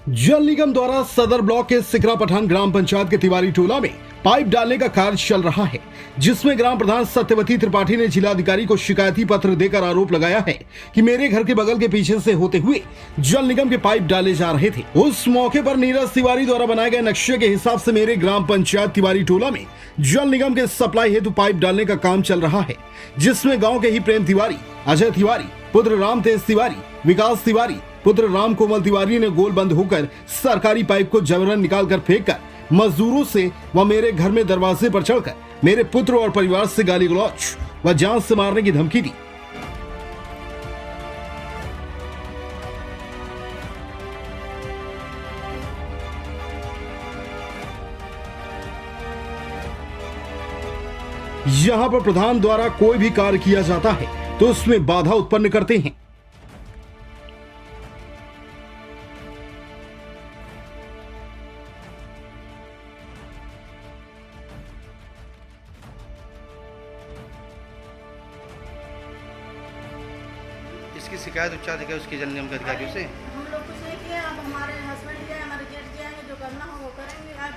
जल निगम द्वारा सदर ब्लॉक के सिकरा पठान ग्राम पंचायत के तिवारी टोला में पाइप डालने का कार्य चल रहा है, जिसमें ग्राम प्रधान सत्यवती त्रिपाठी ने जिलाधिकारी को शिकायती पत्र देकर आरोप लगाया है कि मेरे घर के बगल के पीछे से होते हुए जल निगम के पाइप डाले जा रहे थे। उस मौके पर नीरज तिवारी द्वारा बनाए गए नक्शे के हिसाब से मेरे ग्राम पंचायत तिवारी टोला में जल निगम के सप्लाई हेतु पाइप डालने का काम चल रहा है, जिसमें गाँव के ही प्रेम तिवारी, अजय तिवारी, पुत्र राम तेज तिवारी, विकास तिवारी, पुत्र राम कोमल तिवारी ने गोल बंद होकर सरकारी पाइप को जबरन निकालकर फेंककर मजदूरों से व मेरे घर में दरवाजे पर चढ़कर मेरे पुत्र और परिवार से गाली गलौज व जान से मारने की धमकी दी। यहाँ पर प्रधान द्वारा कोई भी कार्य किया जाता है तो उसमें बाधा उत्पन्न करते हैं। इसकी शिकायत उच्च अधिकारी उसके जल निगम के अधिकारियों से हम लोग कुछ नहीं किया। अब हमारे हस्बैंड गए, हमारे जेठ जाएंगे, जो करना हो वो करेंगे। आज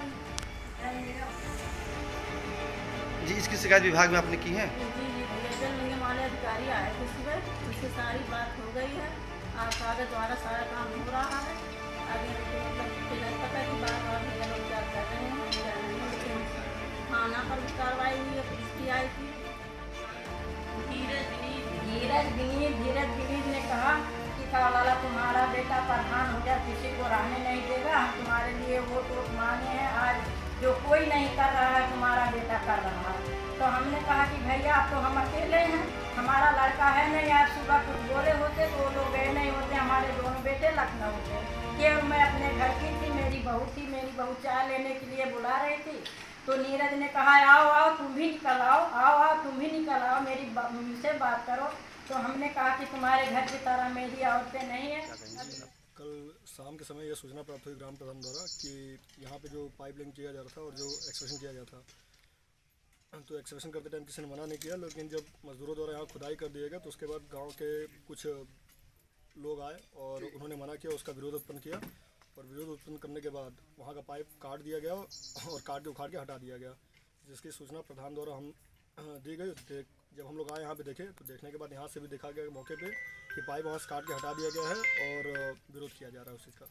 जी इसकी शिकायत विभाग में आपने की है? जी जल निगम वाले अधिकारी आए थे सुबह, उससे सारी बात हो गई है। आज कागज द्वारा सारा काम हो रहा है। आगे मतलब पता कि बार भैया लोग क्या कर रहे हैं क्या नहीं, लेकिन थाना पर भी कार्रवाई हुई है, पुलिस की आई थी। धीरज दिलीप ने कहा कि काला तुम्हारा बेटा प्रधान हो गया, किसी को रहने नहीं देगा, हम तुम्हारे लिए वोट मांगे हैं। आज जो कोई नहीं कर रहा है तुम्हारा बेटा कर रहा है। तो हमने कहा कि भैया अब तो हम अकेले हैं, हमारा लड़का है नहीं। आज सुबह कुछ बोले होते तो वो लोग गए नहीं होते। हमारे दोनों बेटे लखनऊ थे, केवल मैं अपने घर की थी। मेरी बहू चाय लेने के लिए बुला रही थी, तो नीरज ने कहा आओ आओ तुम भी निकल आओ, आओ तुम भी निकल आओ, मेरी मुझसे बात करो। तो हमने कहा कि तुम्हारे घर की तरह मेरी औरतें नहीं है। कल शाम के समय यह सूचना प्राप्त हुई ग्राम प्रधान द्वारा कि यहाँ पे जो पाइप लाइन किया जा रहा था और जो एक्सकवेशन किया गया था, तो एक्सकवेशन करते टाइम किसी ने मना नहीं किया, लेकिन जब मजदूरों द्वारा यहाँ खुदाई कर दिया गया तो उसके बाद गाँव के कुछ लोग आए और उन्होंने मना किया, उसका विरोध उत्पन्न किया। और विरोध उत्पन्न करने के बाद वहाँ का पाइप काट दिया गया और काट के उखाड़ के हटा दिया गया, जिसकी सूचना प्रधान द्वारा हम दी गई। जब हम लोग आए यहाँ पे देखे तो देखने के बाद यहाँ से भी देखा गया मौके पे कि पाइप वहाँ से काट के हटा दिया गया है और विरोध किया जा रहा है उस चीज़ का।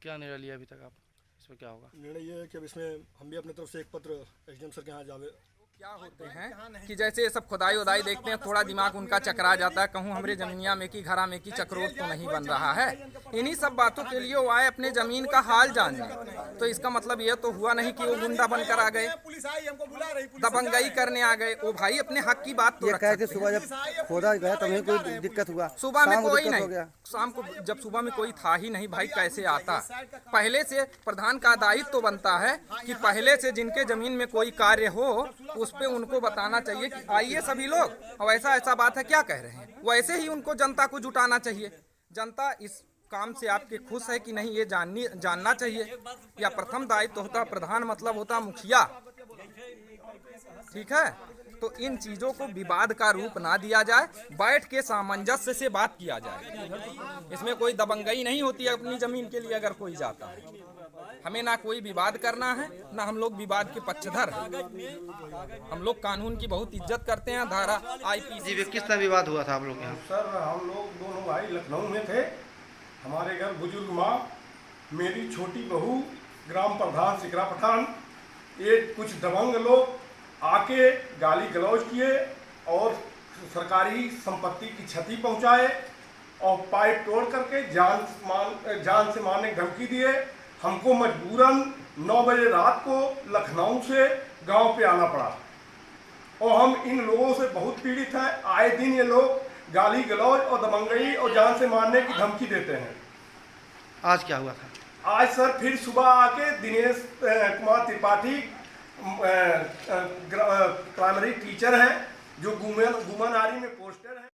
क्या निर्णय लिया अभी तक आप, इसमें क्या होगा? निर्णय ये है कि अब इसमें हम भी अपनी तरफ से एक पत्र एसडीएम सर के यहाँ जावे क्या होते हैं कि जैसे ये सब खुदाई उदाई देखते हैं, थोड़ा दिमाग उनका चकरा जाता है। कहूँ हमारे जमीनिया में की घरा में की चक्रोट तो नहीं बन रहा है। इन्हीं सब बातों के लिए वो आए अपने जमीन का हाल जानने। तो इसका मतलब ये तो हुआ नहीं कि वो गुंडा बनकर आ गए, दबंगई करने आ गए। वो भाई अपने हक की बात तो रख सकते हैं। सुबह जब खोदा गया तभी कोई दिक्कत हुआ, सुबह में कोई नहीं, शाम को जब सुबह में कोई था ही नहीं, भाई कैसे आता? पहले से प्रधान का दायित्व तो बनता है कि पहले से जिनके जमीन में कोई कार्य हो उस पे उनको बताना चाहिए कि आइए सभी लोग, और ऐसा बात है क्या कह रहे हैं, वैसे ही उनको जनता को जुटाना चाहिए। जनता इस काम से आपके खुश है कि नहीं ये जानना चाहिए। या प्रथम दायित्व होता प्रधान, मतलब होता मुखिया, ठीक है? तो इन चीजों को विवाद का रूप ना दिया जाए, बैठ के सामंजस्य से बात किया जाए। इसमें कोई दबंगई नहीं होती है अपनी जमीन के लिए अगर कोई जाता है। हमें ना कोई विवाद करना है, ना हम लोग विवाद के पक्षधर हैं। हम लोग कानून की बहुत इज्जत करते हैं। धारा आईपीसी। जी किस तरह विवाद हुआ था आप लोग यहाँ? सर हम लोग दोनों भाई लखनऊ में थे। हमारे घर बुजुर्ग माँ, मेरी छोटी बहू, ग्राम प्रधान सिकरा पठान, ये कुछ दबंग लोग आके गाली गलौज किए और सरकारी संपत्ति की क्षति पहुंचाए और पाइप तोड़ करके जान से मारने की धमकी दिए। हमको मजबूरन 9 बजे रात को लखनऊ से गांव पे आना पड़ा और हम इन लोगों से बहुत पीड़ित हैं। आए दिन ये लोग गाली गलौज और दबंगई और जान से मारने की धमकी देते हैं। आज क्या हुआ था? आज सर फिर सुबह आके दिनेश कुमार त्रिपाठी प्राइमरी टीचर हैं जो गुमनारी में पोस्टर है।